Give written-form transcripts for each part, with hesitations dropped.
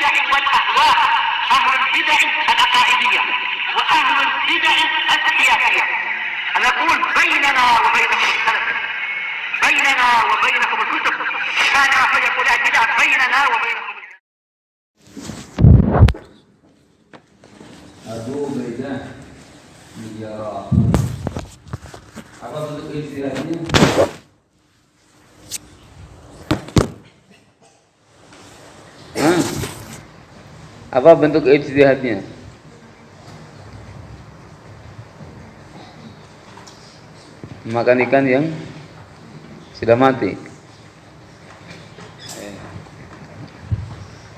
البدع والأهواء، أهل البدع العقائدية وأهل البدع السياسية. نقول بيننا وبينكم السلف، بيننا وبينكم الكتب، كان فيقول البدع بيننا وبينكم. Abu Ubaidah bin Jarrah. Apa bentuk ijtihadnya? Apa bentuk ijtihadnya? Makan ikan yang sudah mati.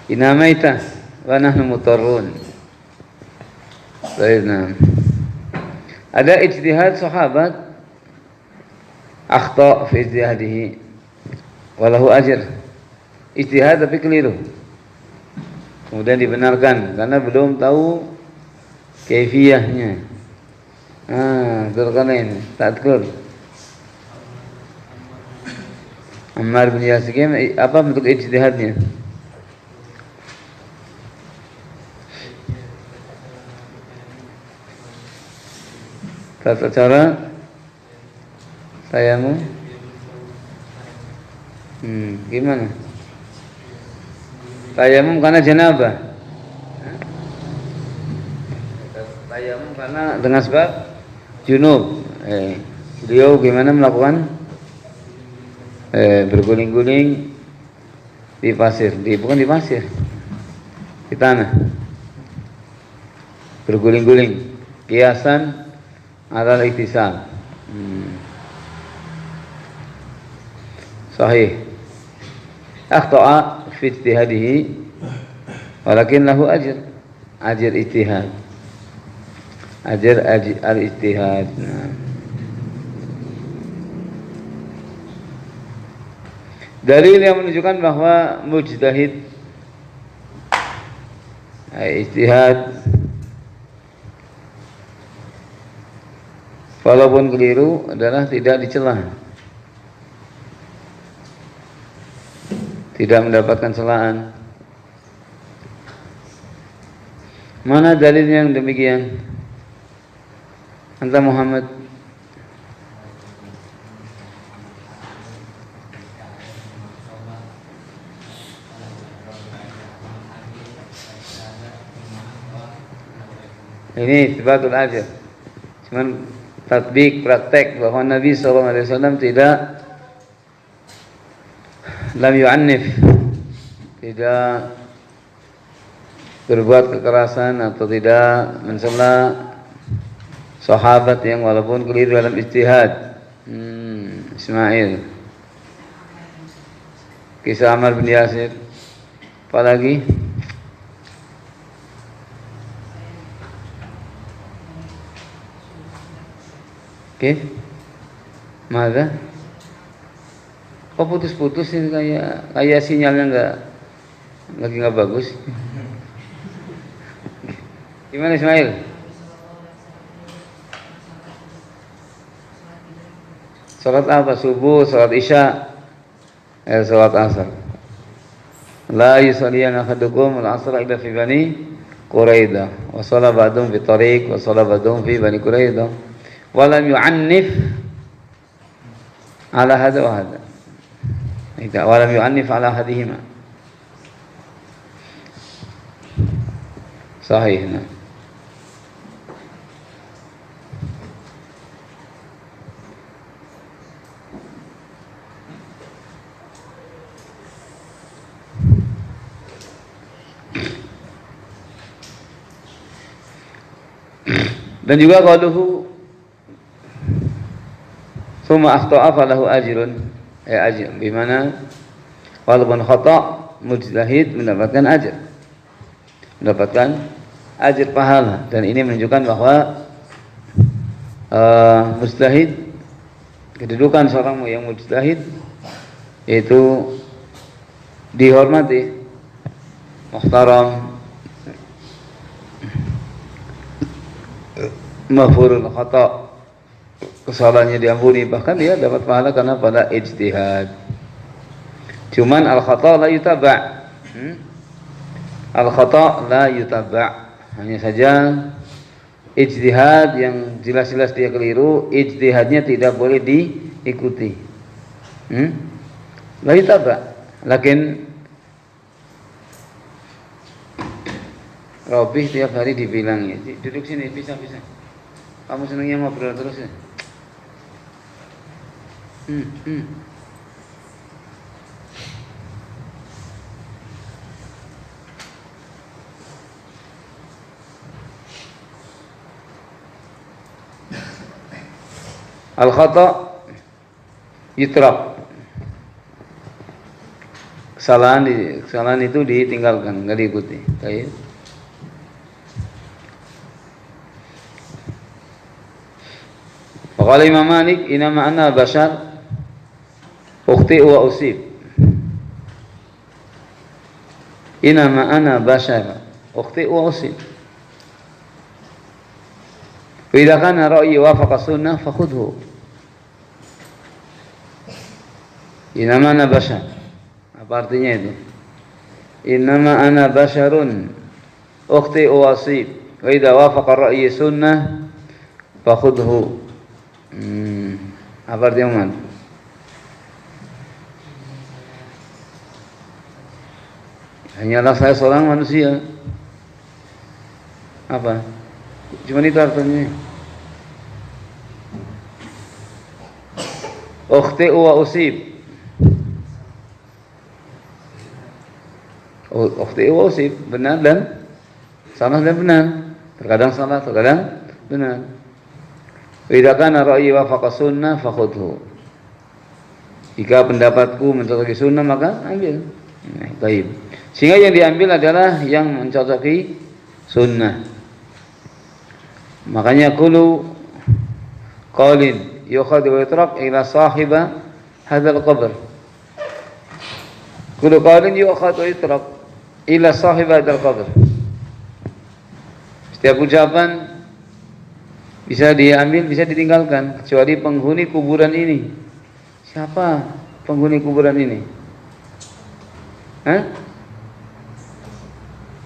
Inamaita wa nahnu mutarrun. Baiklah. Ada ijtihad sahabat akhta fi ijtihadihi walahu ajr. Ijtihad tapi keliru, kemudian dibenarkan karena belum tahu kaifiyahnya. Dzulqarnain tadkur Ammar bin Yasir, apa bentuk ijtihadnya? Tata cara tayamum gimana? Tayamum karena janabah. Tayamum karena dengan sebab junub. Beliau gimana melakukan berguling-guling di pasir, bukan di pasir, di tanah, berguling-guling kiasan adalah iktisal. Sahih. Akhta'a fi ijtihadihi walakin lahu ajr. Ajr ijtihad. Ajr al-ijtihad. Dalil yang menunjukkan bahwa mujtahid ijtihad walaupun keliru adalah tidak dicela, tidak mendapatkan celaan. Mana dalil yang demikian? Anta Muhammad. Ini isbatul ajr. Cuman tatbik, praktek bahwa Nabi SAW tidak lam yu'annif, tidak berbuat kekerasan atau tidak mencela sahabat yang walaupun keliru dalam ijtihad. Ismail, kisah Ammar bin Yasir, apalagi Mana? Kok putus-putus ini kayak sinyalnya lagi nggak bagus. Gimana Ismail? Salat apa? Subuh, salat isya, salat asar. La yusalliyanna ahadukum al-asra illa fi Bani Quraidah, wa shalla ba'dhum fi tariq, wa shalla ba'dhum fi Bani Quraidah. Walam yu'annif ala hadha wa hadha. Walam yu'annif ala hadihima. Sahih. Dan juga qauluhu summa akhta'a falahu ajrun, ajr, di mana walaupun khata' mujtahid mendapatkan ajr, pahala. Dan ini menunjukkan bahwa mujtahid, kedudukan seorang yang mujtahid itu dihormati, muhtaram, maghfurul khata', kesalahannya diampuni, bahkan dia dapat pahala karena pada ijtihad. Cuman al-khata' la yutaba'. Al-khata' la yutaba'. Hanya saja ijtihad yang jelas-jelas dia keliru, ijtihadnya tidak boleh diikuti. La yutaba'. Lakin Robih tiap hari dibilangnya, duduk sini, bisa. Kamu senangnya ngobrol terus ya? Al-khata' yutrak. Kesalahan itu ditinggalkan, enggak diikuti. Baik. Qala Imam Malik, "Inama ana bashar ukhti wa usib." Inama ana bashar ukhti wa usib. Wa idza kana ra'yi wafaqa sunnah fakhudhu. Inama ana bashar. Apa artinya itu? Inama ana basharun ukhti wa usib. Wa idza wafaqa ra'yi sunnah fakhudhu. Apa artinya man? Hanyalah saya seorang manusia. Apa? Cuma itu artinya. Ukhti wa usib. Ukhti wa usib, benar dan salah dan benar. Terkadang salah, terkadang benar. Idza kana ra'yi wafaqa sunnah fakhudhu. Jika pendapatku mencocoki sunnah maka ambil. Baik. Sehingga yang diambil adalah yang mencocoki sunnah. Makanya kullu qaulin yukhadhu wa yutrak ila sahiba hadzal qabr. Kullu qaulin yukhadhu wa yutrak ila sahiba hadzal qabr. Setiap ucapan bisa diambil, bisa ditinggalkan, kecuali penghuni kuburan ini. Siapa penghuni kuburan ini?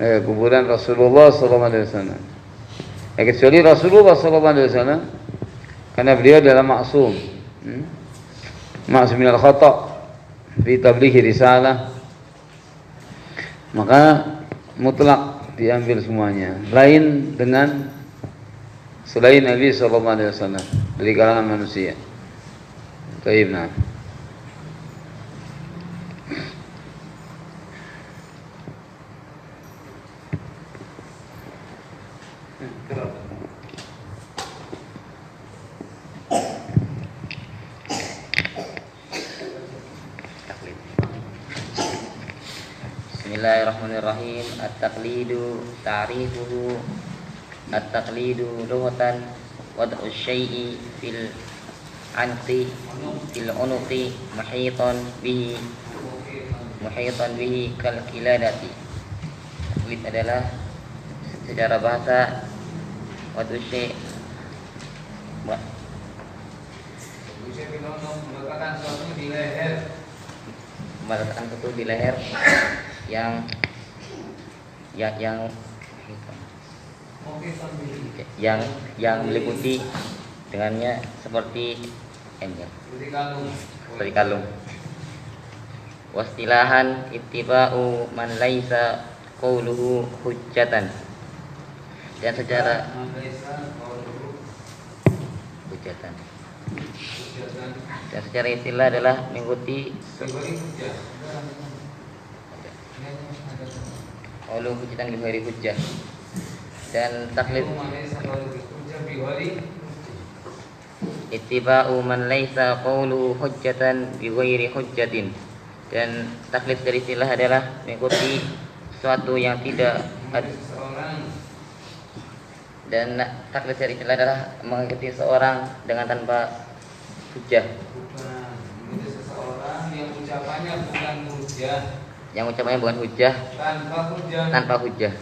Kuburan Rasulullah SAW. Kecuali Rasulullah SAW, karena beliau adalah maksum, maksum minal khata' fi tablighi risalah, maka mutlak diambil semuanya. Lain dengan selain Nabi SAW dari kalangan manusia. Baik, nah. Bismillahirrahmanirrahim. At-taqlidu ta'rifuhu. At-taqlidu lughatan wad'u syai'i fil anqi fil unuqi muhitan bihi kal qiladati. Taklid adalah secara bahasa wad'u syai' meletakkan sesuatu di leher, meletakkan sesuatu di leher yang meliputi dengannya seperti kalung. Wastilahan ittiba'u man laisa qauluhu hujjatan. Dan secara hujjatan. Dan secara istilah adalah mengikuti qauluhu hujjatan bi ghairi hujjah. Dan taklid ittiba'u man laisa qauluhu hujjatan bi ghairi hujjatin. Dan taklid dari istilah adalah mengikuti sesuatu yang tidak dan taklid dari istilah adalah mengikuti seorang dengan tanpa hujjah. Mengikuti seseorang yang ucapannya bukan hujjah. Yang ucapannya bukan hujjah, tanpa hujjah.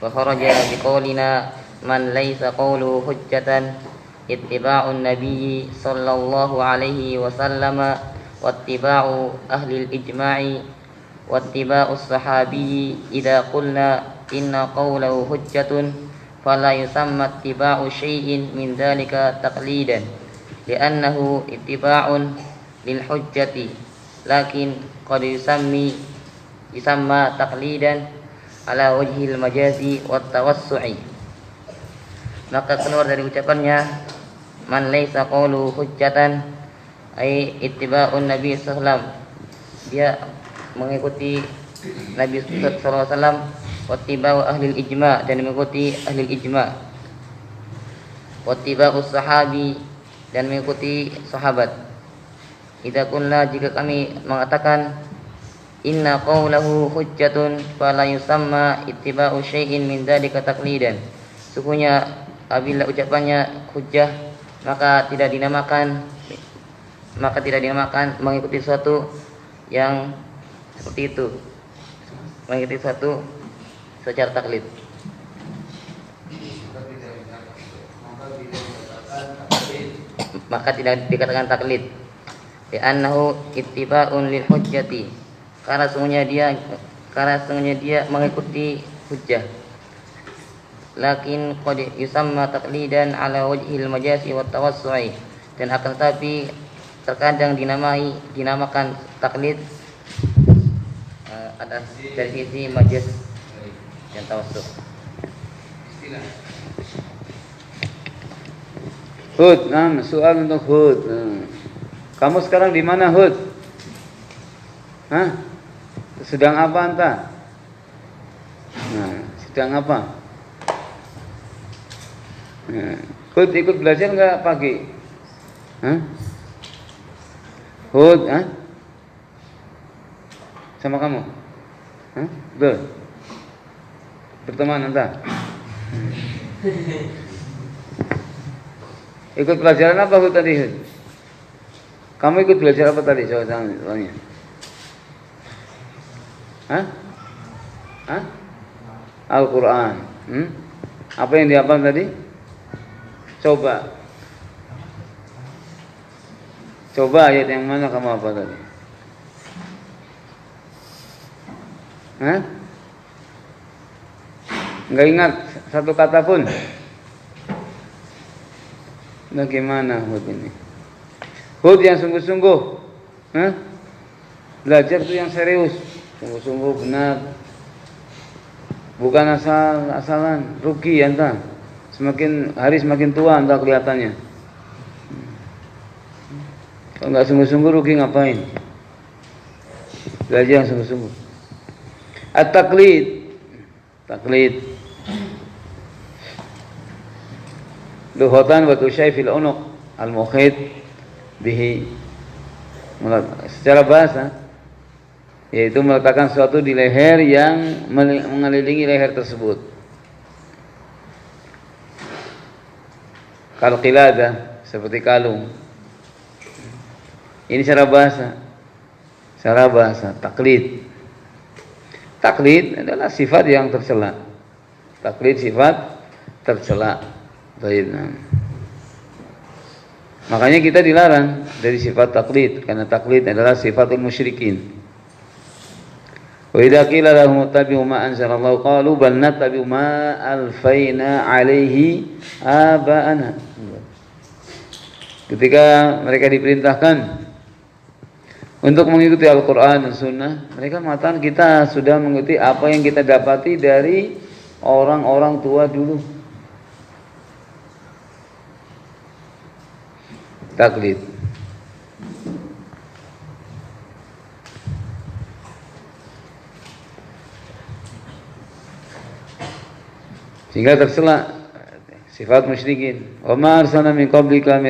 Wa kharaja biqaulina man laisa qawlu hujjatan ittiba'un nabiyyi sallallahu alaihi wasallam wa ittiba'u ahli al-ijma'i واتباع الصحابي إذا قلنا إن قوله حجة فلا يسمى اتباع شيء من ذلك تقليدا لأنه اتباع للحجة لكن قد يسمى تقليدا على وجه المجاز والتوسع. Maka keluar dari ucapannya man laisa qawlu hujjatan ay ittiba'un nabi sallallahu alaihi wasallam, dia mengikuti Nabi sallallahu alaihi wasallam, wattiba'u ahli ijma' dan mengikuti ahli ijma', wattiba'us sahabi dan mengikuti sahabat. Idza qulna jika kami mengatakan inna qawlahu hujjatun fala yusamma ittiba'u syai'in min dzalika taqlidan, sesungguhnya apabila ucapannya hujjah maka tidak dinamakan mengikuti sesuatu yang seperti itu, mengikuti sesuatu secara taklid. Maka tidak dikatakan taklid. Li'annahu ittiba'un lil hujjati, karena sungguhnya dia mengikuti hujjah. Lakin qad yusamma taqlidan ala wajhil majasi wat tawassu'i, dan akan tetapi terkadang dinamakan taklid ada dari sisi majas dan tawassu'. Hud, soal untuk Hud. Kamu sekarang di mana, Hud? Hah? Sedang apa anta? Sedang apa? Hud ikut belajar enggak pagi? Hah? Hud, sama kamu? Hah? Betul? Berteman anta? Ikut pelajaran apa Hud tadi, Hud? Kamu ikut belajar apa tadi soalnya? Hah? Al-Quran. Apa yang dihafal tadi? Coba ayat yang mana kamu hafal tadi? Hah? Enggak ingat satu kata pun? Bagaimana Hud ini? Hud yang sungguh-sungguh, belajar itu yang serius, sungguh-sungguh benar, bukan asal-asalan. Rugi anta, semakin hari semakin tua anta kelihatannya. Kalau nggak sungguh-sungguh rugi ngapain? Belajar yang sungguh-sungguh. At-taklid, taklid. Lughatan wa tusyai fil unuq al-mukhit bihi, secara bahasa yaitu meletakkan sesuatu di leher yang mengelilingi leher tersebut. Kal qilada, seperti kalung. Ini secara bahasa taklid. Taklid adalah sifat yang tercela. Taklid sifat tercela. Baik. Makanya kita dilarang dari sifat taklid, karena taklid adalah sifatul musyrikin. Wa idza qila lahum ittabi'u ma anzalallahu qalu bal nattabi'u ma alfaina 'alaihi aba'ana. Ketika mereka diperintahkan untuk mengikuti Al-Qur'an dan Sunnah, mereka mengatakan kita sudah mengikuti apa yang kita dapati dari orang-orang tua dulu. Taklid. Sehingga tercela sifat musyrikin. Wa ma arsalna min qablika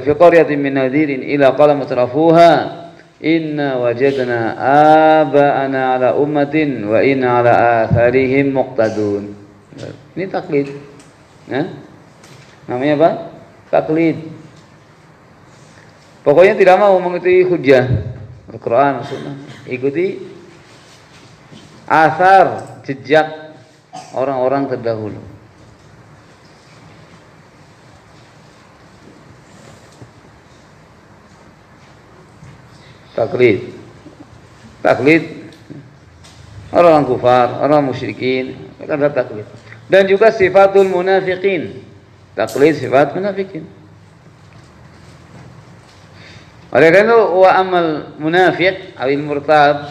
fi qaryatin min nadhirin ila qala mutrafuha inna wajadna aba'ana ala ummatin wa inna ala atharihim muqtadun. Ini taklid. Namanya apa? Taklid. Pokoknya tidak mau mengikuti hujjah Al-Quran, Sunnah. Ikuti asar, jejak orang-orang terdahulu. Taklid. taklid orang kufar, orang musyrikin, mereka ada taklid. Dan juga sifatul munafiqin, taklid sifat munafikin. Oleh karena itu wa amal munafiq awil murtab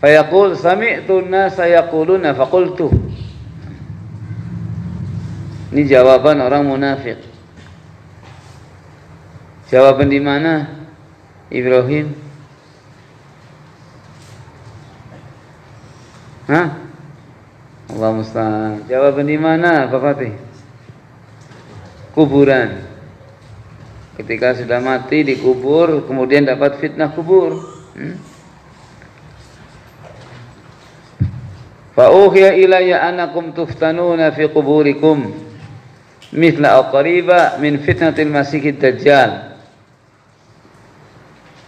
fayaqul sami'tu an-nasa yaquluna faqultu. Ini jawaban orang munafik. Jawaban di mana? Ibrahim. Hah? Allah musta'an. Jawaban di mana, Pak Fatih? Kuburan. Ketika sudah mati dikubur, kemudian dapat fitnah kubur. Fa uhiya ilayya annakum tuftanuna fi quburikum mithla aw qariba min fitnatil masiihid dajjal.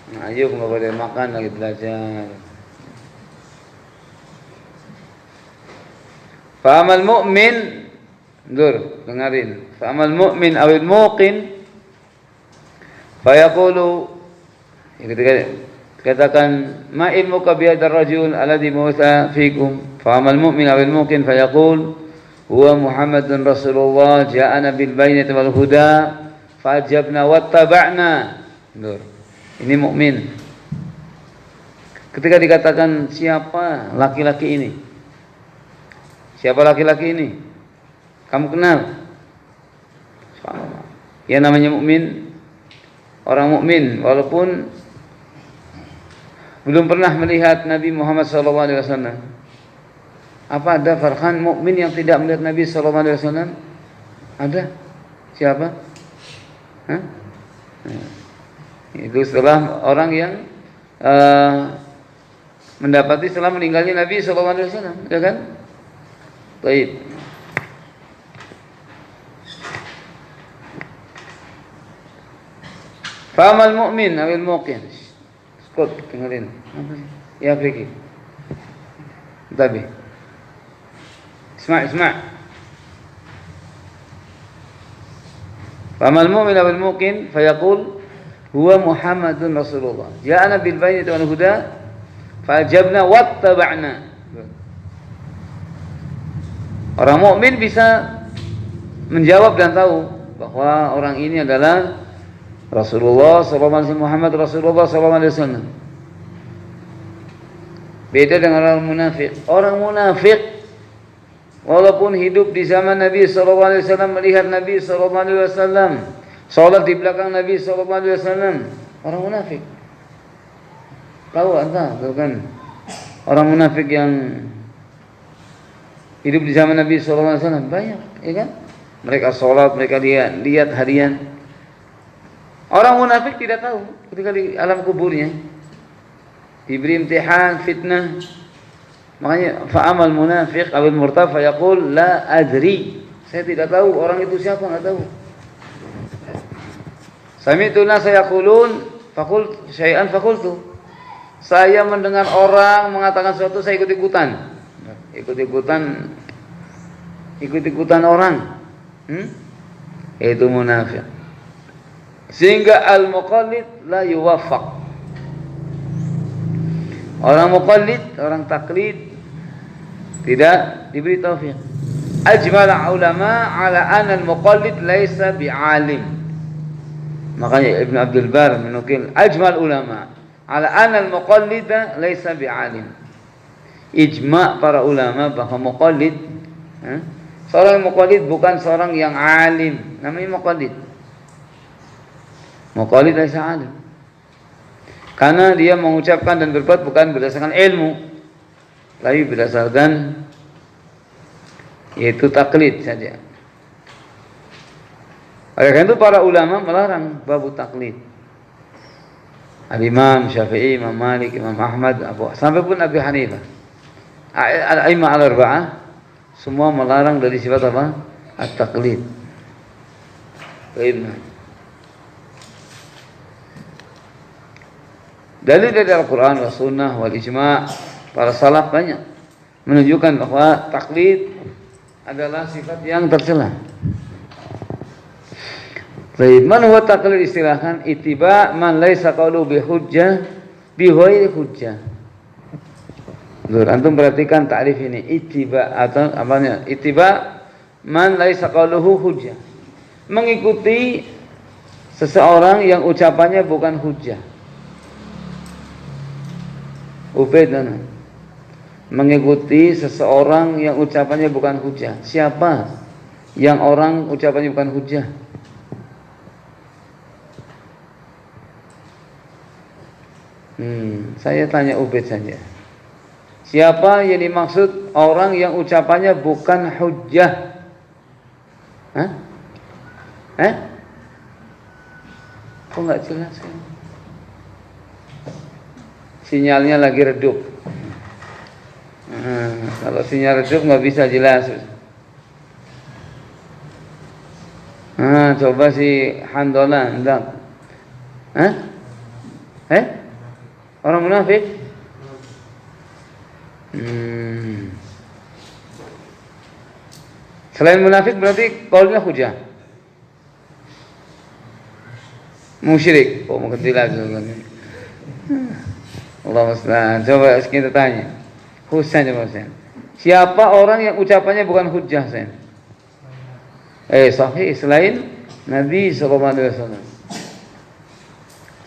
Nah, ayo nggak boleh makan lagi belajar. Fa amal mu'min, dengarin. Fa amal mu'min awil muqin fa yaqulu, ketika katakan ma ilmuka bi hadzal rajul alladhi mutha fikum, fa amal mu'min awil muqin fa yaqul huwa Muhammadun Rasulullah ja'ana bil bayyinati wal huda fa ajabna wattaba'na. Ini mukmin. Ketika dikatakan siapa laki-laki ini? Siapa laki-laki ini? Kamu kenal? Subhanallah. Ya namanya mukmin, orang mukmin walaupun belum pernah melihat Nabi Muhammad SAW. Apa ada Farhan mukmin yang tidak melihat Nabi SAW? Ada? Siapa? Hah? Itu setelah orang yang mendapati setelah meninggalnya Nabi SAW, ya kan? Baik. Famal mu'min awil muqin. Skot, dengerin. Ya, Friki. Tabi. Isma'. Famal mu'min awil muqin fayaqul huwa Muhammadun Rasulullah ja'ana bil bayyinati wal huda fa'ajabna wattaba'na. Orang mukmin bisa menjawab dan tahu bahwa orang ini adalah Rasulullah sallallahu alaihi wasallam, Muhammad Rasulullah sallallahu alaihi wasallam. Beda dengan orang munafik. Orang munafik walaupun hidup di zaman Nabi sallallahu alaihi wasallam, melihat Nabi sallallahu alaihi wasallam, salat di belakang Nabi sallallahu alaihi wasallam, orang munafik. Tahu anda, tahu kan? Orang munafik yang hidup di zaman Nabi sallallahu alaihi wasallam banyak, ya kan? Mereka salat, mereka lihat harian. Orang munafik tidak tahu ketika di alam kuburnya diberi imtihan, fitnah. Makanya fa'amal munafiq awil murtab fa yaqul la adri. Saya tidak tahu orang itu siapa, enggak tahu. Sami'tu nasa yaqulun faqul syai'an faqultu. Saya mendengar orang mengatakan sesuatu, saya ikut-ikutan. Ikut-ikutan orang. Itu munafik. Sehingga al-muqallid la yuwaffaq. Orang muqallid, orang taklid tidak diberi taufik. Ajmal ulama ala anna al-muqallid laisa bi'alim. Makanya Ibn Abdul Bar menukil ajmal ulama ala anna al-muqallid laisa bi'alim. Ijma' para ulama bahwa muqallid, seorang muqallid bukan seorang yang alim, namanya muqallid. Muqallid laisa alim. Karena dia mengucapkan dan berbuat bukan berdasarkan ilmu, tapi berdasarkan yaitu taklid saja. Oleh karena itu para ulama melarang babu taklid. Al-Imam Syafi'i, Imam Malik, Imam Ahmad, sampai pun Abu Hanifah. Al-A'immah al-Arba'ah semua melarang dari sifat apa? At-taklid. Baik. Dalil dari Al-Quran, Sunnah, wal Ijma' para salaf banyak menunjukkan bahwa taklid adalah sifat yang tercela. Baik, man huwa taklid istilahkan ittiba man laisa qawlu bi hujjah bi ghairi hujjah. Lur, antum perhatikan ta'rif ini, ittiba atau apanya? Ittiba man laisa qauluhu hujjah. Mengikuti seseorang yang ucapannya bukan hujjah. Ubaid, mengikuti seseorang yang ucapannya bukan hujjah. Siapa yang orang ucapannya bukan hujjah? Saya tanya Ubaid saja. Siapa yang dimaksud orang yang ucapannya bukan hujjah? Hah? Kok nggak jelas kan? Sinyalnya lagi redup. Kalau sinyal redup nggak bisa jelas. Coba si Handola, enggak? Orang munafik? Selain munafik berarti qaulnya hujjah. Musyrik. Oh, mau ganti lagi. Allah musta'an. Coba kita tanya. Husain. Siapa orang yang ucapannya bukan hujjah, Husain? Sahih selain Nabi sallallahu alaihi wasallam.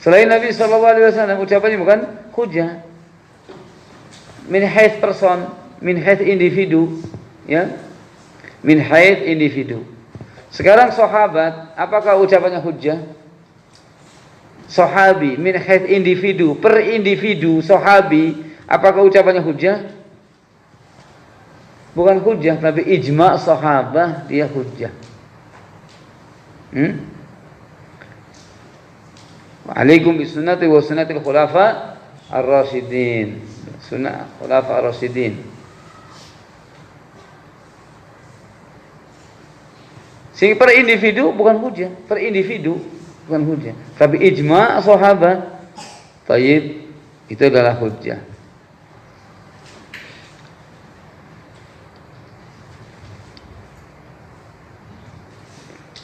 Selain Nabi sallallahu alaihi wasallam ucapannya bukan hujjah. Min haits person, min haits individu, ya. Min haits individu. Sekarang sahabat, apakah ucapannya hujjah? Sahabi min haits individu, per individu sahabi, apakah ucapannya hujjah? Bukan hujjah, tapi ijma' sahabah dia hujjah. Wa'alaikum bisunnati wa sunnatil khulafa ar-rasyidin. Sunnah khulafa ar-rasyidin. Sehingga per individu bukan hujjah, per individu bukan hujjah, tapi ijma' sahabat. Tayyib, itu adalah hujjah.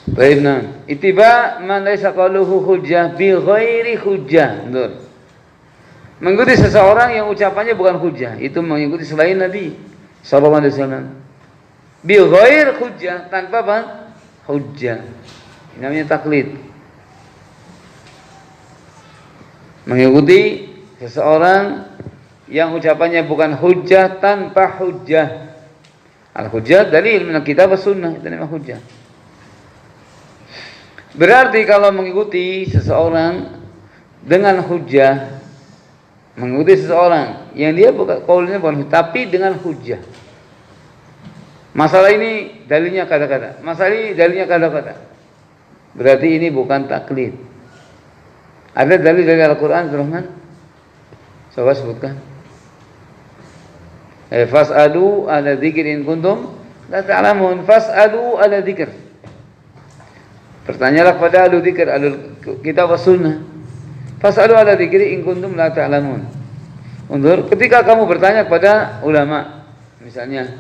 Baik, ittiba man laisa qaluhu hujjah bi ghairi hujjah. Betul. Mengikuti seseorang yang ucapannya bukan hujjah, itu mengikuti selain Nabi sallallahu alaihi wasallam. Bi ghairi hujjah, tanpa apa? Hujjah. Ini namanya taklid. Mengikuti seseorang yang ucapannya bukan hujjah tanpa hujjah. Al-hujjah dalil min kitab was sunnah, itu namanya hujjah. Berarti kalau mengikuti seseorang dengan hujjah, mengikuti seseorang yang dia bukan qaulnya bukan hujjah, tapi dengan hujjah. Masalah ini dalilnya kata-kata, masalah ini dalilnya kata-kata. Berarti ini bukan taklid. Ada dalil dari Al-Quran, Rahman? Coba sebutkan. Fas'alu ala dzikr in kuntum la ta'lamun. Fas'alu ala dzikr. Bertanyalah kepada ahli dzikir, ahli kitab was sunnah. Fas'alu ala dzikri in kuntum la ta'lamun. Undur, ketika kamu bertanya kepada ulama, misalnya,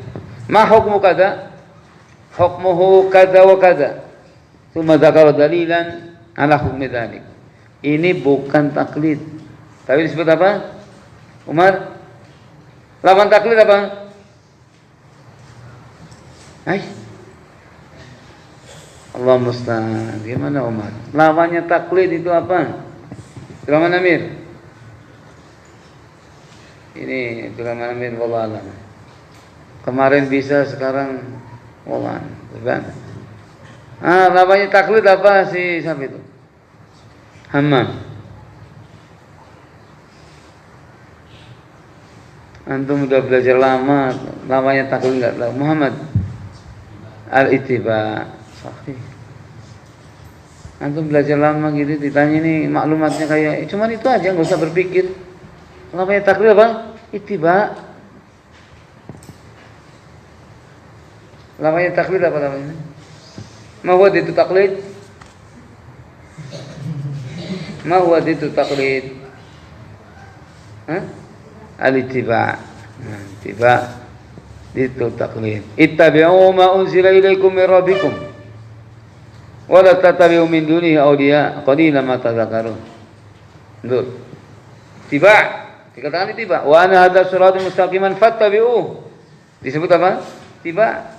ma hukmu kada? Hukmuhu kada wa kada. Tsumma dzakara dalilan ala hukmi dzalik. Ini bukan taklid. Tapi disebut apa? Umar? Lawan taklid apa? Allah musta'an. Gimana Umar? Lawannya taklid itu apa? Abdurrahman Amir. Ini Abdurrahman Amir wallah alam. Kemarin bisa, sekarang wallah. Bukan? Lawannya taklid apa sih sampai itu? Hammam. Antum udah belajar lama, lamanya taklid enggak tahu. Muhammad al-ittiba. Sahih. Antum belajar lama gitu, ditanya ini maklumatnya kayak cuman itu aja, enggak usah berpikir. Lamanya taklid apa? Ittiba. Lamanya taklid apa namanya? Ma huwa itu taklid? Ma huwa itu taklid? Al-ittiba. Ittiba itu taklid. Ittabi'u ma unzila ilaikum min rabbikum wa la tattabi'u min dunihi awliya qalilan ma tadhakkarun. Betul. Tiba, dikatakan tiba. Wa anna hadzal siratal mustaqiman fattabi'uh. Disebut apa? Tiba.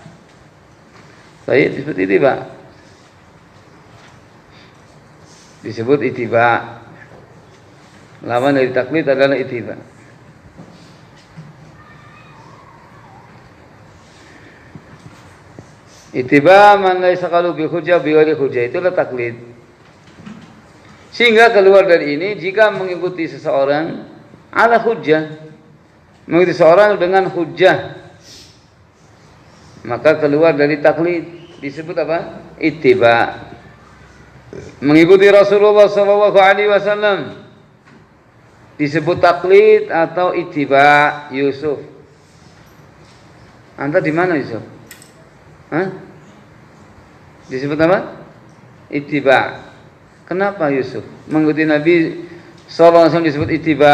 Baik, disebut tiba. Disebut ittiba. Lawan dari taklid adalah ittiba. Ittiba man laisa qalu bi hujjah bi ghairi hujjah, itulah taklid. Sehingga keluar dari ini jika mengikuti seseorang ala hujjah, mengikuti seseorang dengan hujjah, maka keluar dari taklid, disebut apa? Ittiba. Mengikuti Rasulullah sallallahu alaihi wasallam disebut taklid atau ittiba. Yusuf, anta di mana Yusuf? Hah? Disebut apa? Ittiba. Kenapa Yusuf mengikuti Nabi sallallahu alaihi wasallam disebut ittiba?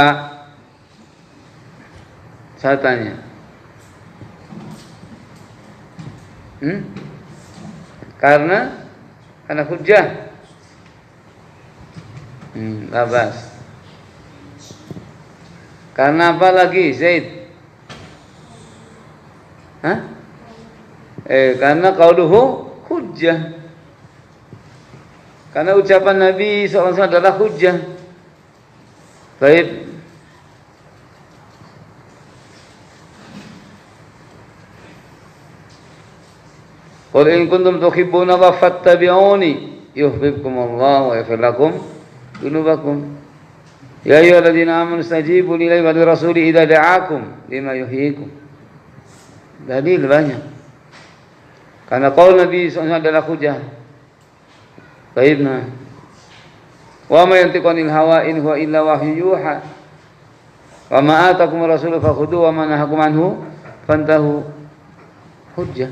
Saya tanya. Karena hujjah. Labas. Karena apa lagi Zaid? Hah? Karena qauluhu hujjah. Karena ucapan Nabi SAW adalah hujjah. Baik. Qul in kuntum tuhibbuna Allah fattabi'uni yuhibbukumullah wa yaghfir lakum dzunubakum. Ya ayyuhalladzina amanu istajibu lillahi wa lirrasuli idza da'akum lima yuhyikum. Dalil banyak. Karena qaul Nabi SAW adalah hujjah. Baiklah. Wa ma yantiqu 'anil hawa in huwa illa wahyu yuha. Wa ma atakum rasulu fakhudhu wa ma nahakum anhu fantahu. Hujjah.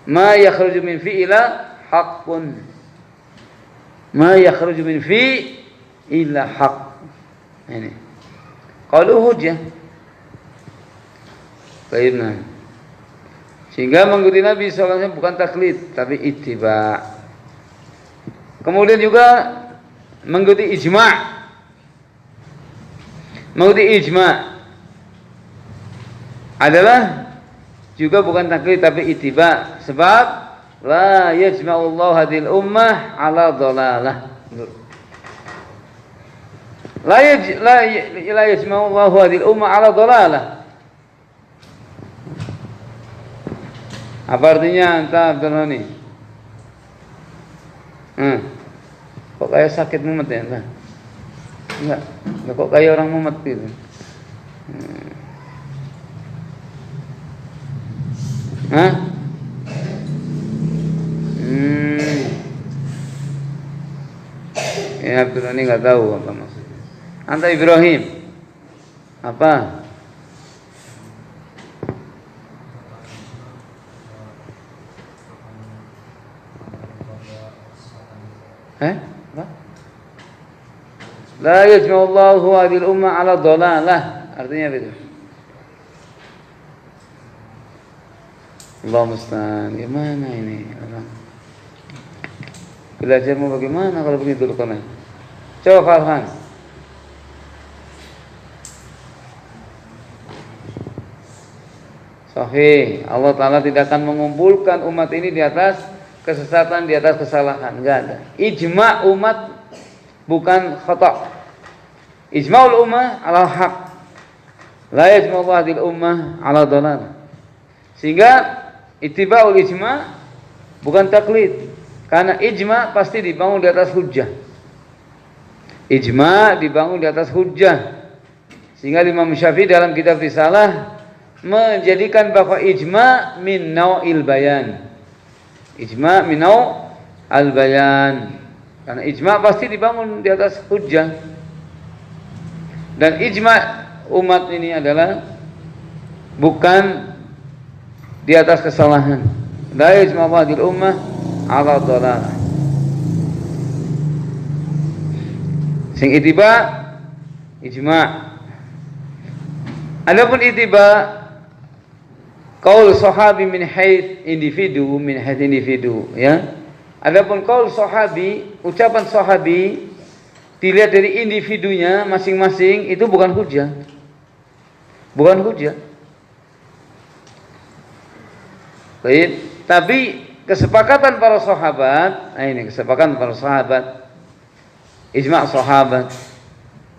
Ma yakhruju min fi ila haqqun. Ma yakhruju min fi illa haqq. Ini. Qalu hujjah. Baiklah. Sehingga mengikuti Nabi SAW bukan taklid tapi ittiba. Kemudian juga mengikuti ijma'. Mengikuti ijma' adalah juga bukan taklid tapi ittiba, sebab la yajma'u Allah hadhil ummah ala dhalalah. La yajma'u Allah hadhil ummah ala dhalalah. Apa artinya anta Abdul Ghani? Kok kayak sakit mumet ya anta? Enggak kok kayak orang mumet gitu. Hah? Ya Abdul Ghani nggak tahu apa maksudnya. Anta Ibrahim apa? Apa? La yajma'u Allahu hadhil ummah ala dhalalah. Artinya apa itu? Allah musta'an. Gimana ini orang? Belajarmu bagaimana kalau begitu rukun? Coba Farhan. Sahih. Allah Ta'ala tidak akan mengumpulkan umat ini di atas kesesatan, di atas kesalahan. Enggak ada. Ijma' umat bukan khata'. Ijma'ul ummah ala haq. La yajma'u hadhil ummah ala dhalal. Sehingga ittiba'ul ijma' bukan taklid. Karena ijma' pasti dibangun di atas hujjah. Ijma' dibangun di atas hujjah. Sehingga Imam Syafi'i dalam kitab Risalah menjadikan bahwa ijma' min naw'il bayan. Ijma' min naw'al bayan. Karena ijma' pasti dibangun di atas hujjah. Dan ijma' umat ini adalah bukan di atas kesalahan. La yajma'u hadhil ummah ala dhalalah. Sing ittiba ijma'. Adapun ittiba qaul sahabi min haits individu, ya. Adapun qaul sahabi, ucapan sahabi dilihat dari individunya masing-masing itu bukan hujah. Bukan hujah. Baik, tapi kesepakatan para sahabat, ini kesepakatan para sahabat, ijma' sahabat,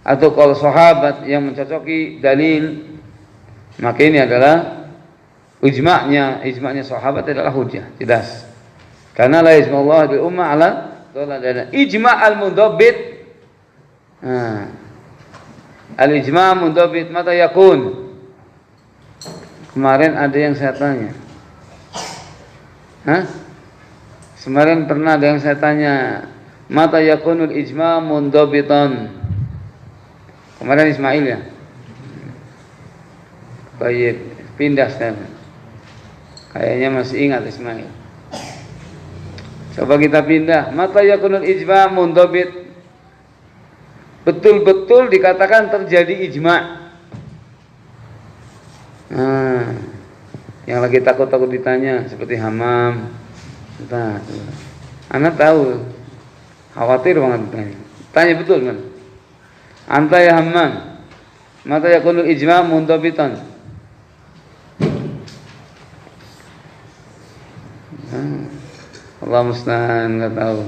atau kalau sahabat yang mencocoki dalil, maka ini adalah ijma'nya sahabat adalah hujah, jelas. Karena la yajma'ullah bil ummah ala dhalal. Ijma' al-mundabbit. Al-ijma' mundabbit mata yakun. Kemarin ada yang saya tanya. Kemarin pernah ada yang saya tanya, mata yakunul ijma' mundabitan. Kemarin Ismail ya. Baik, pindah sekarang. Kayaknya masih ingat Ismail. Coba kita pindah. Mata yakunul ijma' mundabit. Betul-betul dikatakan terjadi ijma'. Yang lagi takut-takut ditanya seperti Hamam. Entah. Anak tahu. Khawatir banget ditanya. Tanya betul kan? Anta ya Hammam, mata yakunul ijma' mundabitan. Allah musta'an, enggak tahu.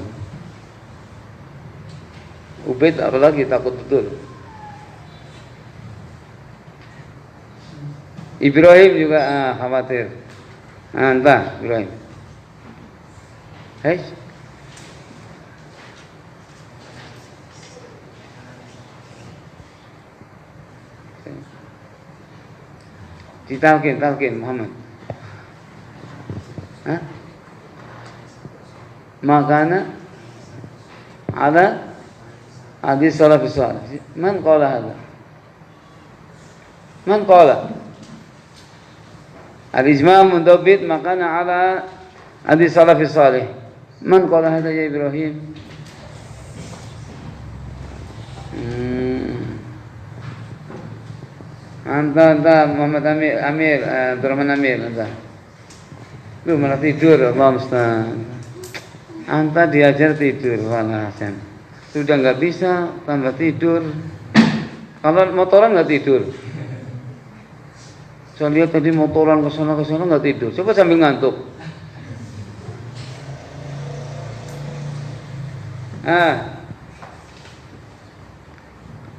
Ubaid apalagi takut betul. Ibrahim juga khawatir. Entah Ibrahim. Hei. Talqin Muhammad. Makana ada hadis salafus salih. Man qala hadha? Man qala? Al-ijma' mundabbit makana ala hadis salafus salih. Man qala hadha ya Ibrahim? Anta Muhammad Amir Abdurrahman Amir anta. Lu malah tidur, Allah musta'an. Anta diajar tidur, walasan. Sudah enggak bisa tambah tidur. Kalau motoran enggak tidur. Saya lihat tadi motoran ke sana enggak tidur. Coba sambil ngantuk.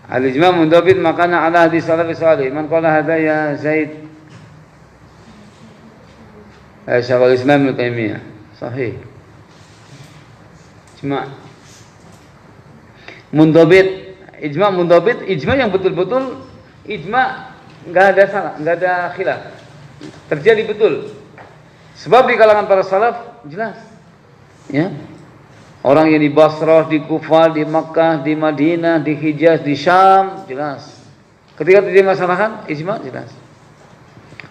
Al-ijma' mundabit makana ala hadis salafus salih. Man qala hadha ya Zaid? Syekhul Islam Ibnu Taimiyah. Sahih. Ijma' mundabit, ijma' mundabit, ijma' yang betul-betul ijma' enggak ada salah, enggak ada khilaf. Terjadi betul. Sebab di kalangan para salaf jelas. Ya. Orang yang di Basrah, di Kufah, di Makkah, di Madinah, di Hijaz, di Syam, jelas. Ketika terjadi masalah ijma' jelas.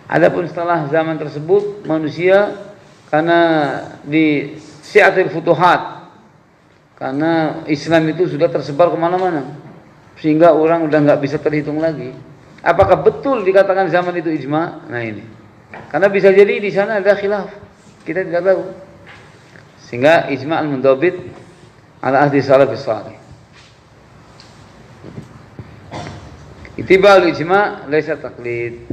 Adapun setelah zaman tersebut manusia karena di Syi'atul Futuhat, karena Islam itu sudah tersebar kemana-mana, sehingga orang udah nggak bisa terhitung lagi. Apakah betul dikatakan zaman itu ijma'? Nah ini, karena bisa jadi di sana ada khilaf, kita tidak tahu. Sehingga ijma' al-mundabit ala ahli salafus salih. Ittiba'ul ijma' laisa taqlid.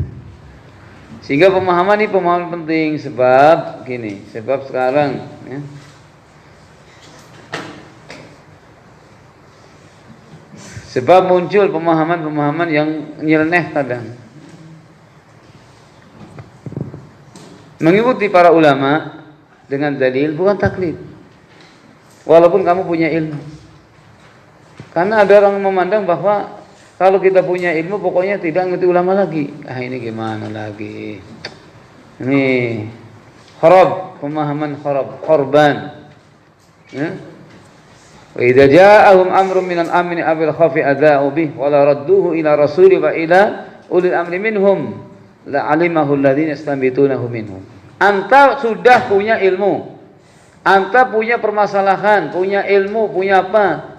Sehingga pemahaman ini pemahaman penting, sebab gini, sebab sekarang ya, sebab muncul pemahaman-pemahaman yang nyeleneh kadang. Mengikuti para ulama dengan dalil bukan taklid. Walaupun kamu punya ilmu. Karena ada orang memandang bahwa kalau kita punya ilmu pokoknya tidak ngerti ulama lagi. Ini gimana lagi? Ini kharab, pemahaman korban. Ya. Wa idza ja'ahum amrun minal amni abil khafi adza'u bih wa la radduhu ila rasuli wa ila ulil amri minhum la alimahu alladziina yastanbitunahu minhum. Anta sudah punya ilmu, anta punya permasalahan, punya ilmu, punya apa,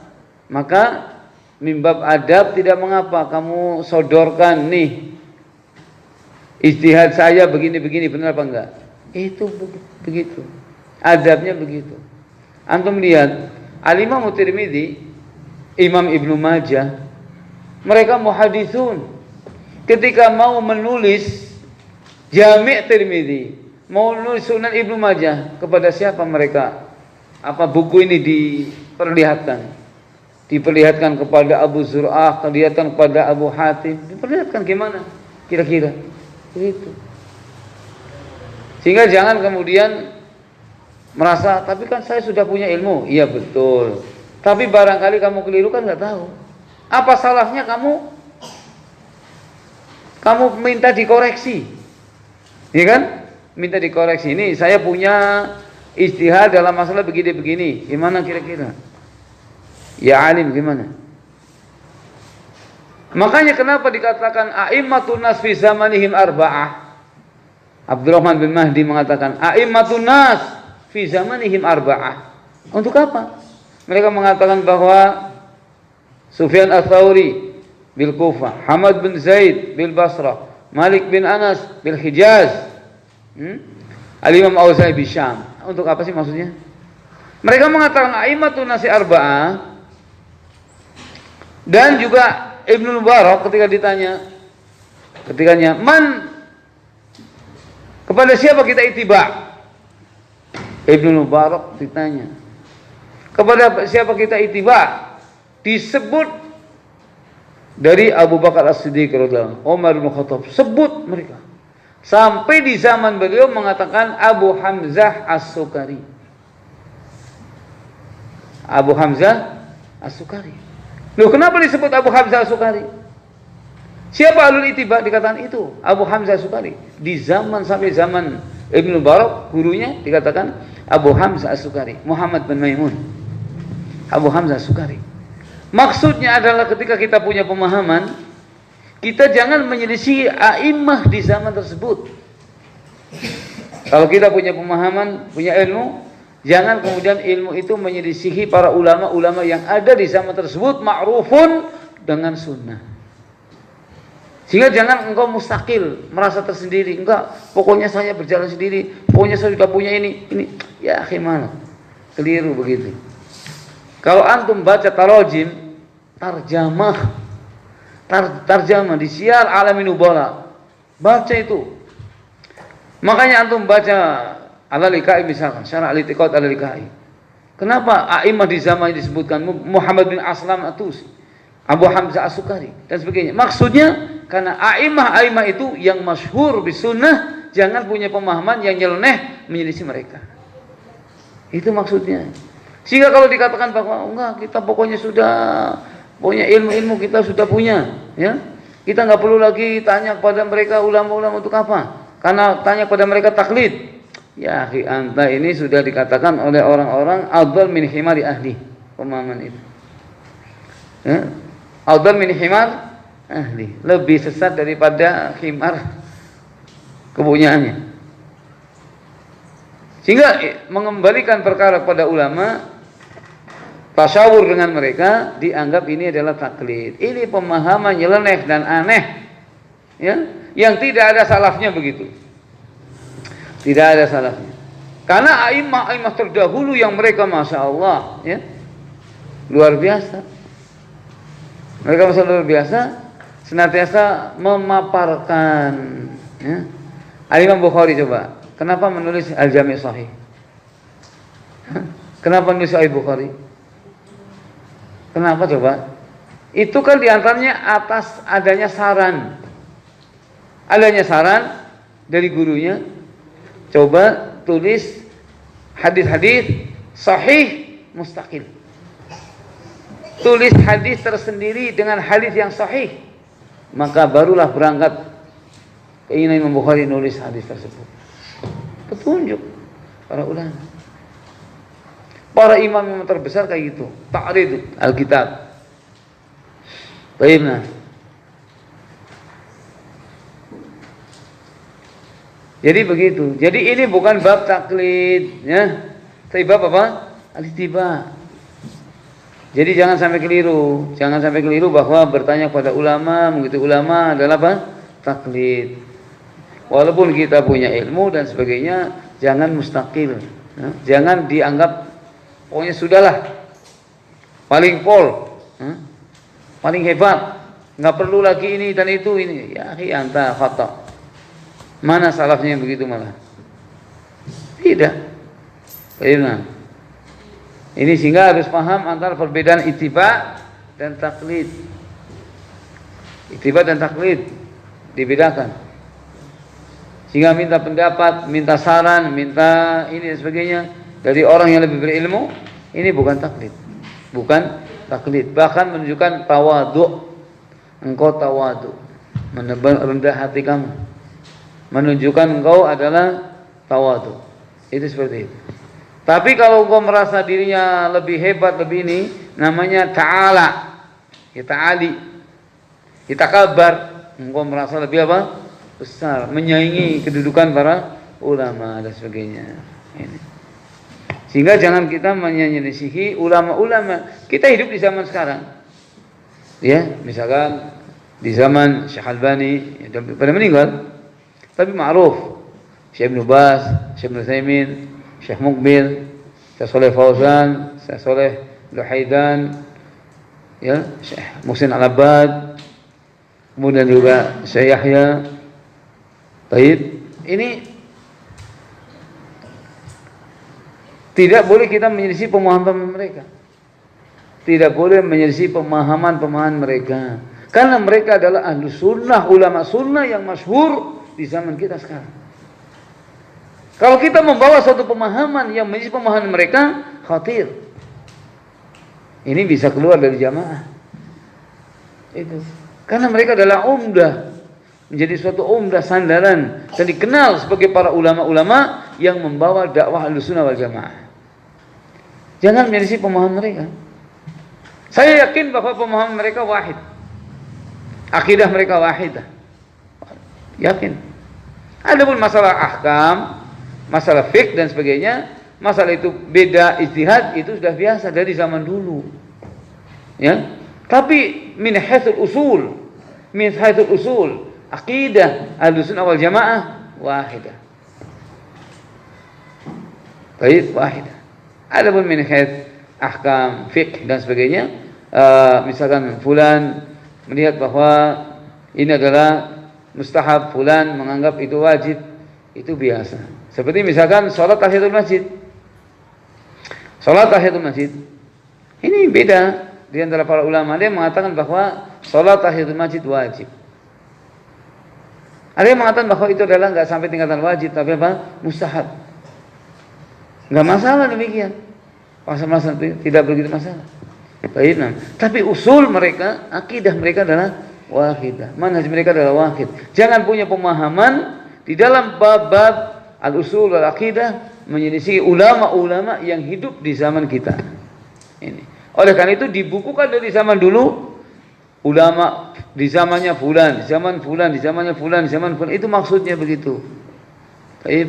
maka mimbab adab tidak mengapa kamu sodorkan nih ijtihad saya begini-begini, benar apa enggak? Itu begitu, adabnya begitu. Antum lihat Al-Imam Tirmidzi Imam Ibnu Majah, mereka muhaditsun. Ketika mau menulis Jami' Tirmidzi, mau menulis Sunan Ibnu Majah, kepada siapa mereka? Apa buku ini diperlihatkan? Diperlihatkan kepada Abu Zur'ah, diperlihatkan kepada Abu Hatim, diperlihatkan gimana? Kira-kira begitu. Sehingga jangan kemudian merasa, tapi kan saya sudah punya ilmu. Iya betul. Tapi barangkali kamu keliru kan nggak tahu. Apa salahnya kamu minta dikoreksi? Iya kan? Minta dikoreksi. Ini saya punya ijtihad dalam masalah begini-begini. Gimana kira-kira? Ya alim gimana? Makanya kenapa dikatakan a'immatun nas fi zamanihim arba'ah? Abdurrahman bin Mahdi mengatakan a'immatun nas fi zamanihim arba'ah. Untuk apa? Mereka mengatakan bahwa Sufyan Ats-Tsauri bil Kufah, Hamad bin Zaid bil Basrah, Malik bin Anas bil Hijaz, Al-Imam Auza'i bil Syam. Untuk apa sih maksudnya? Mereka mengatakan a'immatun nasi arba'ah. Dan juga Ibnu Mubarak ketikanya man, kepada siapa kita ittiba? Ibnu Mubarak ditanya, kepada siapa kita ittiba? Disebut dari Abu Bakar As-Siddiq radhiyallahu anhu, Umar bin Khattab, sebut mereka. Sampai di zaman beliau mengatakan Abu Hamzah As-Sukari. Abu Hamzah As-Sukari. Loh, kenapa disebut Abu Hamzah As-Sukari? Siapa alul ittiba? Dikatakan itu Abu Hamzah As-Sukari. Di zaman sampai zaman Ibnu Mubarak, gurunya dikatakan Abu Hamzah As-Sukari, Muhammad bin Maimun. Abu Hamzah As-Sukari. Maksudnya adalah ketika kita punya pemahaman, kita jangan menyelisih a'immah di zaman tersebut. Kalau kita punya pemahaman, punya ilmu, jangan kemudian ilmu itu menyelisihi para ulama-ulama yang ada di zaman tersebut, ma'rufun dengan sunnah. Sehingga jangan engkau mustaqil, merasa tersendiri. Enggak, pokoknya saya berjalan sendiri, pokoknya saya sudah punya ini. Ya gimana? Keliru begitu. Kalau antum baca tarajim, tarjamah di Syiar Alamin Nubala, baca itu. Makanya antum baca Al-Likai misalkan, Syarah Al-I'tiqad Al-Likai. Kenapa a'imah di zaman disebutkan Muhammad bin Aslam At-Tusi, Abu Hamzah As-Sukari dan sebagainya? Maksudnya karena a'imah itu yang masyhur bisunnah, jangan punya pemahaman yang nyeleneh menyelisih mereka. Itu maksudnya. Sehingga kalau dikatakan bahwa enggak, kita pokoknya ilmu kita sudah punya, ya. Kita nggak perlu lagi tanya kepada mereka ulama-ulama untuk apa? Karena tanya kepada mereka taklid. Ya, anta ini sudah dikatakan oleh orang-orang afdal min himari ahli, pemahaman itu. Ya. Afdal min himar ahli, lebih sesat daripada himar kepunyaannya. Sehingga mengembalikan perkara kepada ulama, tasyawur dengan mereka, dianggap ini adalah taklid. Ini pemahaman nyeleneh dan aneh, ya, yang tidak ada salafnya begitu. Tidak ada salafnya. Karena a'imah terdahulu yang mereka masya Allah, ya, luar biasa. Mereka masya Allah luar biasa, senantiasa memaparkan. Ya. Al-Imam Bukhari coba, kenapa menulis Al-Jami' Sahih? Kenapa menulis Sahih Bukhari? Kenapa coba? Itu kan diantaranya atas adanya saran. Adanya saran dari gurunya, coba tulis hadis-hadis sahih mustaqil. Tulis hadis tersendiri dengan hadis yang sahih. Maka barulah berangkat keinginan Imam Bukhari nulis hadis tersebut. Petunjuk para ulama. Para imam yang terbesar kayak gitu, ta'rid Alkitab. Baiklah. Jadi begitu. Jadi ini bukan bab taklid, ya. Tapi bab apa? Al-ittiba. Jadi jangan sampai keliru. Jangan sampai keliru bahwa bertanya kepada ulama, mengikuti ulama adalah apa? Taklid. Walaupun kita punya ilmu dan sebagainya, jangan mustaqil. Ya. Jangan dianggap pokoknya sudahlah, paling pol, paling hebat, nggak perlu lagi ini dan itu ini. Ya, anta khata. Mana salafnya yang begitu malah? Tidak. Bagaimana? Ini sehingga harus paham antara perbedaan ittiba dan taklid. Ittiba dan taklid dibedakan. Sehingga minta pendapat, minta saran, minta ini dan sebagainya dari orang yang lebih berilmu, ini bukan taklid. Bukan taklid, bahkan menunjukkan tawadhu. Engkau tawadhu, rendah hati kamu, menunjukkan engkau adalah tawadhu. Itu seperti itu. Tapi kalau engkau merasa dirinya lebih hebat, lebih ini, namanya ta'ala, ta'ali, kabar. Engkau merasa lebih apa? Besar, menyaingi kedudukan para ulama dan sebagainya. Ini. Sehingga jangan kita menyelisihi ulama-ulama. Kita hidup di zaman sekarang. Ya, misalkan di zaman Syekh Albani pada meninggal, tapi ma'ruf. Syekh Ibn Baz, Syekh Ibn Utsaimin, Syekh Muqbil, Syekh Saleh Fauzan, Syekh Saleh Luhaidan, ya, Syekh Muhsin Al-Abbad, kemudian juga Syekh Yahya. Baik, ini tidak boleh kita menyelisih pemahaman mereka. Tidak boleh menyelisih pemahaman mereka. Karena mereka adalah ahlu sunnah, ulama sunnah yang masyhur di zaman kita sekarang. Kalau kita membawa suatu pemahaman yang menyelisih pemahaman mereka, khatir. Ini bisa keluar dari jamaah. Itu. Karena mereka adalah umdah. Menjadi suatu umdah sandaran. Dan dikenal sebagai para ulama-ulama yang membawa dakwah ahlu sunnah wal jamaah. Jangan menyelisih pemahaman mereka. Saya yakin bahwa pemahaman mereka wahid. Akidah mereka wahidah. Yakin. Adapun masalah ahkam, masalah fiqh dan sebagainya, masalah itu beda ijtihad, itu sudah biasa dari zaman dulu. Ya. Tapi min haitsul usul, akidah Ahlussunnah wal Jamaah wahidah. Baik, wahidah. Adapun min haits ahkam, fiqh dan sebagainya, misalkan fulan melihat bahwa ini adalah mustahab, fulan menganggap itu wajib, itu biasa. Seperti misalkan sholat tahiyatul masjid. Sholat tahiyatul masjid ini beda di antara para ulama. Ada yang mengatakan bahwa sholat tahiyatul masjid wajib. Ada yang mengatakan bahwa itu adalah enggak sampai tingkatan wajib, tapi apa? Mustahab. Enggak masalah demikian. Masalah tidak begitu masalah. Baik, tapi usul mereka, akidah mereka adalah wahidah. Manhaj mereka adalah wahid. Jangan punya pemahaman di dalam bab-bab al-usul wal akidah menyelisih ulama-ulama yang hidup di zaman kita. Ini. Oleh karena itu dibukukan dari zaman dulu, ulama di zamannya fulan, di zaman fulan, di zamannya fulan, di zaman fulan. Itu maksudnya begitu. Baik.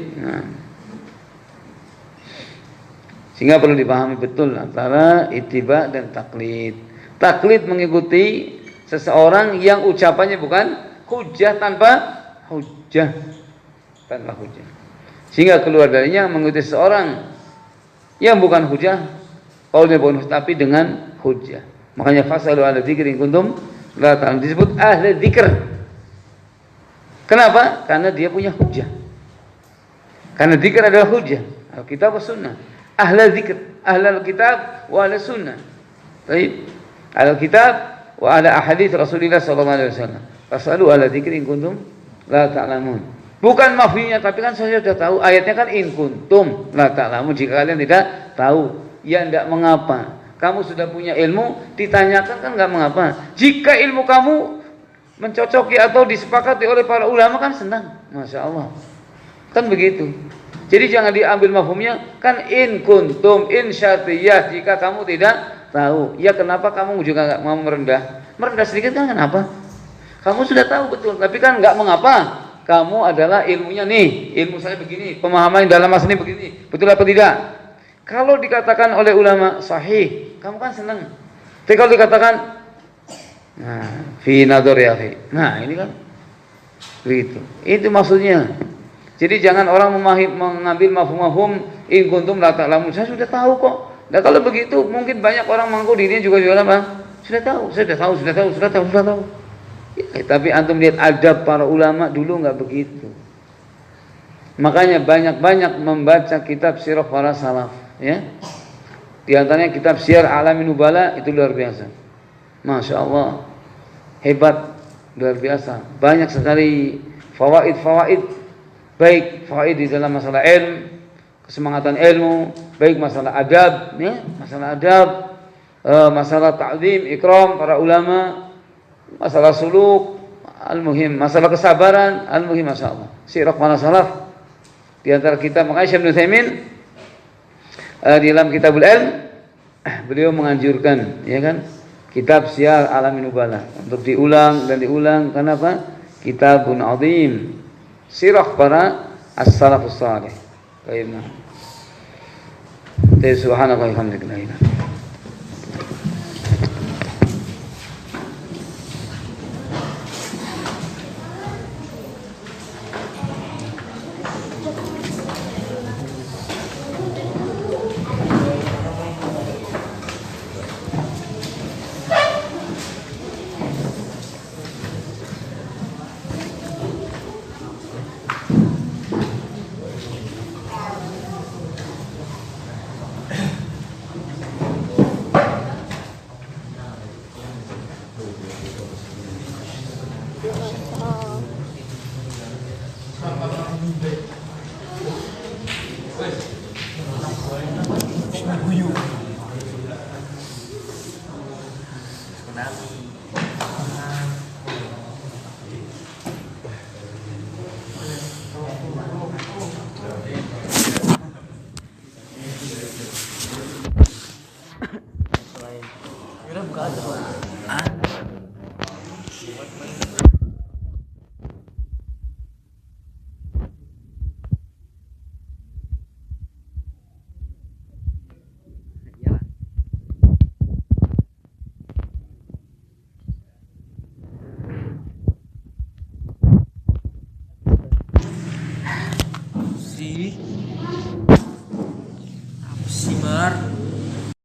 Sehingga perlu dipahami betul antara ittiba dan taklid. Taklid mengikuti seseorang yang ucapannya bukan hujjah, tanpa hujjah. Tanpa hujjah. Sehingga keluar darinya mengikuti seseorang yang bukan hujjah, qaulnya bukan hujjah, tapi dengan hujjah. Makanya fasalu ala dzikri in kuntum la ta'lamun, disebut ahli dzikr. Kenapa? Karena dia punya hujjah. Karena dzikir adalah hujjah. Alkitab was sunnah. Ahli dzikr, ahlul kitab wa ahli sunnah. Baik. Ahlul kitab wa ala ahadits Rasulullah sallallahu alaihi wasallam. Fasalu ala dzikri in kuntum la ta'lamun. Bukan mafhinya, tapi kan saya sudah tahu ayatnya kan in kuntum la ta'lamun, jika kalian tidak tahu. Ya enggak mengapa. Kamu sudah punya ilmu, ditanyakan kan enggak mengapa. Jika ilmu kamu mencocoki atau disepakati oleh para ulama kan senang. Masya Allah. Kan begitu. Jadi jangan diambil mafhumnya kan in kuntum, in syartiyah, jika kamu tidak tahu. Ya kenapa kamu juga enggak mau merendah? Merendah sedikit kan kenapa? Kamu sudah tahu betul, tapi kan enggak mengapa. Kamu adalah ilmunya nih, ilmu saya begini, pemahaman dalam masalah ini begini. Betul apa tidak? Kalau dikatakan oleh ulama sahih, kamu kan senang. Tapi kalau dikatakan fi nadhar ya fi. Nah, ini kan begitu. Itu maksudnya. Jadi jangan orang mengambil mafhum in kuntum la ta'lamun. Saya sudah tahu kok. Nah kalau begitu mungkin banyak orang mengaku dirinya juga apa? Sudah tahu. Ya, tapi antum lihat adab para ulama dulu nggak begitu. Makanya banyak-banyak membaca kitab sirah para salaf, ya. Di antaranya kitab Syiar A'lamin Nubala, itu luar biasa. Masya Allah, hebat, luar biasa. Banyak sekali fawaid, baik fawaid di dalam masalah ilmu, kesemangatan ilmu, baik masalah adab, ya, masalah ta'zim, ikram para ulama, masalah suluk, al-muhim, masalah kesabaran, al-muhim, masya Allah. Sirah para salaf. Di antara kita, makanya Syekh Ibnu Utsaimin di dalam Kitabul Ilm beliau menganjurkan, ya kan, kitab Syiar A'lamin Nubala untuk diulang dan diulang. Kenapa? Kitabun azim, sirah para as-salafus salih. Baik. Subhanallah walhamdulillah. Simar